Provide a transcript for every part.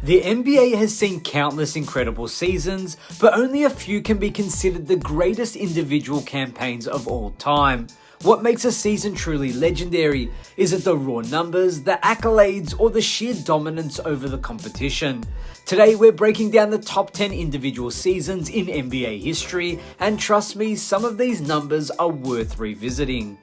The NBA has seen countless incredible seasons, but only a few can be considered the greatest individual campaigns of all time. What makes a season truly legendary? Is it the raw numbers, the accolades, or the sheer dominance over the competition? Today we're breaking down the top 10 individual seasons in NBA history, and trust me, some of these numbers are worth revisiting.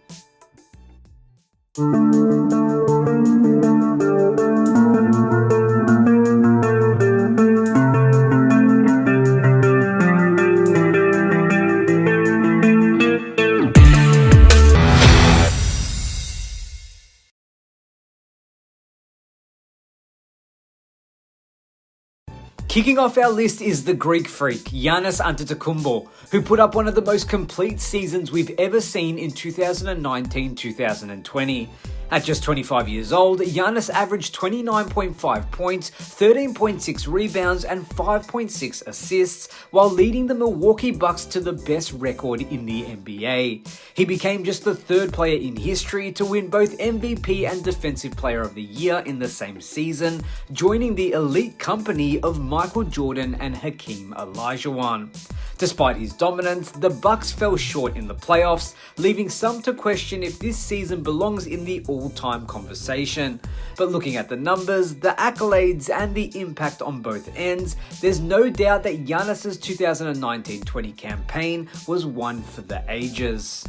Kicking off our list is the Greek freak, Giannis Antetokounmpo, who put up one of the most complete seasons we've ever seen in 2019-2020. At just 25 years old, Giannis averaged 29.5 points, 13.6 rebounds, and 5.6 assists, while leading the Milwaukee Bucks to the best record in the NBA. He became just the third player in history to win both MVP and Defensive Player of the Year in the same season, joining the elite company of Michael Jordan and Hakeem Olajuwon. Despite his dominance, the Bucks fell short in the playoffs, leaving some to question if this season belongs in the all-time conversation. But looking at the numbers, the accolades, and the impact on both ends, there's no doubt that Giannis' 2019-20 campaign was one for the ages.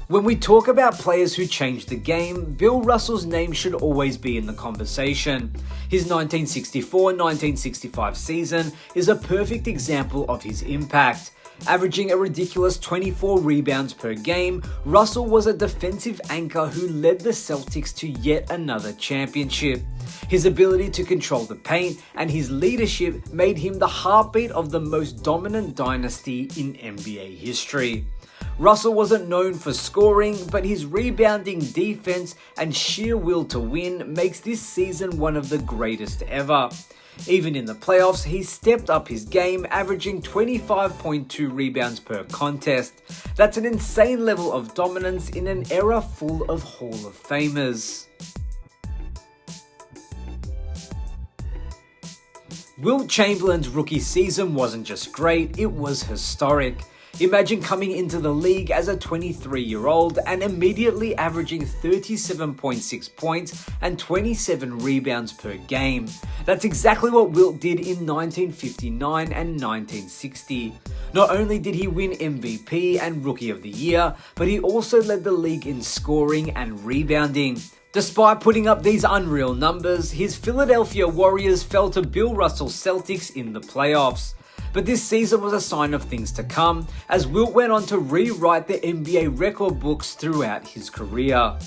When we talk about players who changed the game, Bill Russell's name should always be in the conversation. His 1964-1965 season is a perfect example of his impact. Averaging a ridiculous 24 rebounds per game, Russell was a defensive anchor who led the Celtics to yet another championship. His ability to control the paint and his leadership made him the heartbeat of the most dominant dynasty in NBA history. Russell wasn't known for scoring, but his rebounding, defense, and sheer will to win makes this season one of the greatest ever. Even in the playoffs, he stepped up his game, averaging 25.2 rebounds per contest. That's an insane level of dominance in an era full of Hall of Famers. Wilt Chamberlain's rookie season wasn't just great, it was historic. Imagine coming into the league as a 23-year-old and immediately averaging 37.6 points and 27 rebounds per game. That's exactly what Wilt did in 1959 and 1960. Not only did he win MVP and Rookie of the Year, but he also led the league in scoring and rebounding. Despite putting up these unreal numbers, his Philadelphia Warriors fell to Bill Russell's Celtics in the playoffs. But this season was a sign of things to come, as Wilt went on to rewrite the NBA record books throughout his career.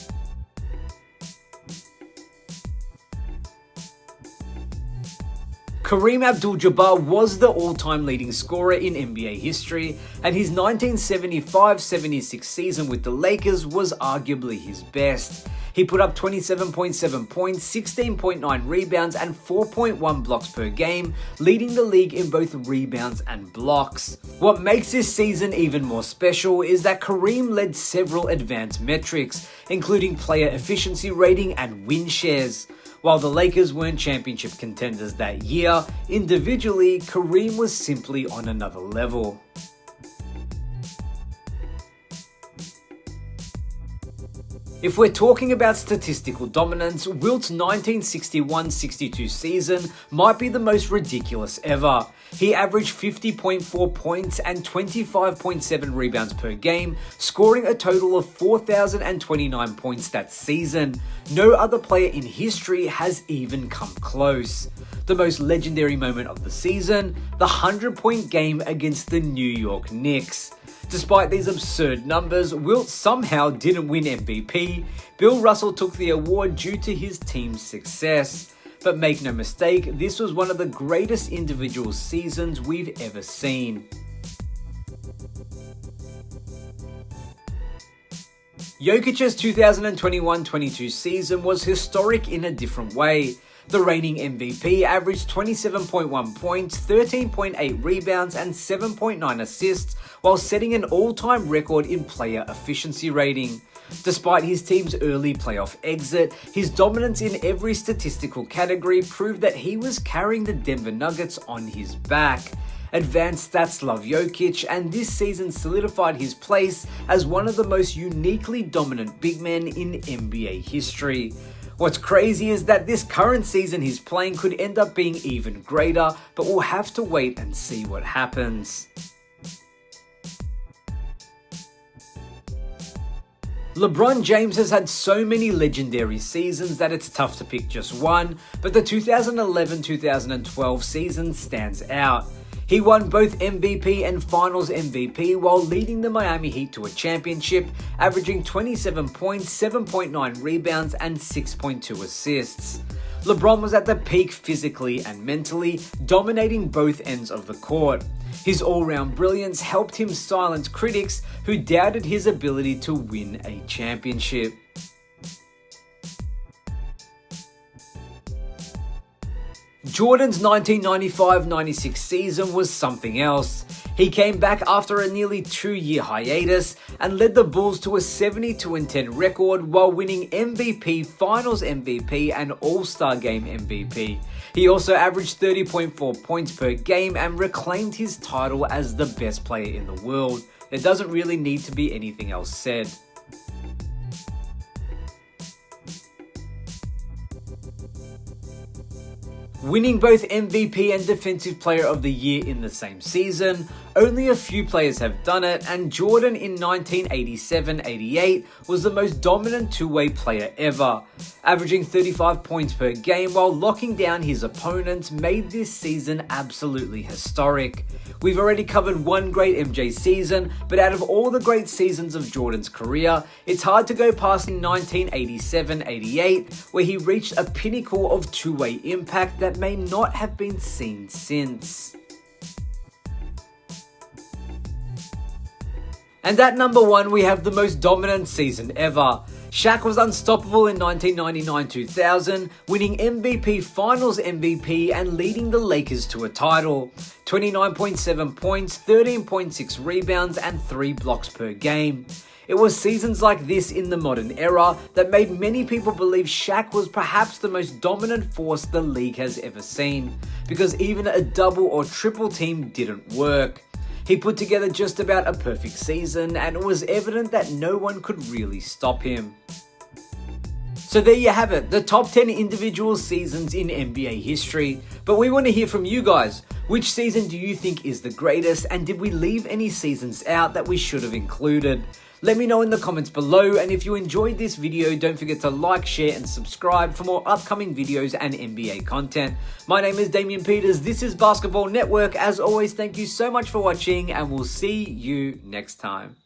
Kareem Abdul-Jabbar was the all-time leading scorer in NBA history, and his 1975-76 season with the Lakers was arguably his best. He put up 27.7 points, 16.9 rebounds, and 4.1 blocks per game, leading the league in both rebounds and blocks. What makes this season even more special is that Kareem led several advanced metrics, including player efficiency rating and win shares. While the Lakers weren't championship contenders that year, individually, Kareem was simply on another level. If we're talking about statistical dominance, Wilt's 1961-62 season might be the most ridiculous ever. He averaged 50.4 points and 25.7 rebounds per game, scoring a total of 4,029 points that season. No other player in history has even come close. The most legendary moment of the season, the 100-point game against the New York Knicks. Despite these absurd numbers, Wilt somehow didn't win MVP. Bill Russell took the award due to his team's success. But make no mistake, this was one of the greatest individual seasons we've ever seen. Jokic's 2021-22 season was historic in a different way. The reigning MVP averaged 27.1 points, 13.8 rebounds, and 7.9 assists, while setting an all-time record in player efficiency rating. Despite his team's early playoff exit, his dominance in every statistical category proved that he was carrying the Denver Nuggets on his back. Advanced stats love Jokic, and this season solidified his place as one of the most uniquely dominant big men in NBA history. What's crazy is that this current season he's playing could end up being even greater, but we'll have to wait and see what happens. LeBron James has had so many legendary seasons that it's tough to pick just one, but the 2011-2012 season stands out. He won both MVP and Finals MVP while leading the Miami Heat to a championship, averaging 27 points, 7.9 rebounds, and 6.2 assists. LeBron was at the peak physically and mentally, dominating both ends of the court. His all-round brilliance helped him silence critics who doubted his ability to win a championship. Jordan's 1995-96 season was something else. He came back after a nearly 2-year hiatus and led the Bulls to a 72-10 record while winning MVP, Finals MVP, and All-Star Game MVP. He also averaged 30.4 points per game and reclaimed his title as the best player in the world. There doesn't really need to be anything else said. Winning both MVP and Defensive Player of the Year in the same season, only a few players have done it, and Jordan in 1987-88 was the most dominant two-way player ever. Averaging 35 points per game while locking down his opponents made this season absolutely historic. We've already covered one great MJ season, but out of all the great seasons of Jordan's career, it's hard to go past 1987-88, where he reached a pinnacle of two-way impact that may not have been seen since. And at number 1, we have the most dominant season ever. Shaq was unstoppable in 1999-2000, winning MVP, Finals MVP, and leading the Lakers to a title. 29.7 points, 13.6 rebounds, and 3 blocks per game. It was seasons like this in the modern era that made many people believe Shaq was perhaps the most dominant force the league has ever seen, because even a double or triple team didn't work. He put together just about a perfect season, and it was evident that no one could really stop him. So there you have it, the top 10 individual seasons in NBA history. But we want to hear from you guys. Which season do you think is the greatest, and did we leave any seasons out that we should have included? Let me know in the comments below, and if you enjoyed this video, don't forget to like, share, and subscribe for more upcoming videos and NBA content. My name is Damian Peters, this is Basketball Network. As always, thank you so much for watching, and we'll see you next time.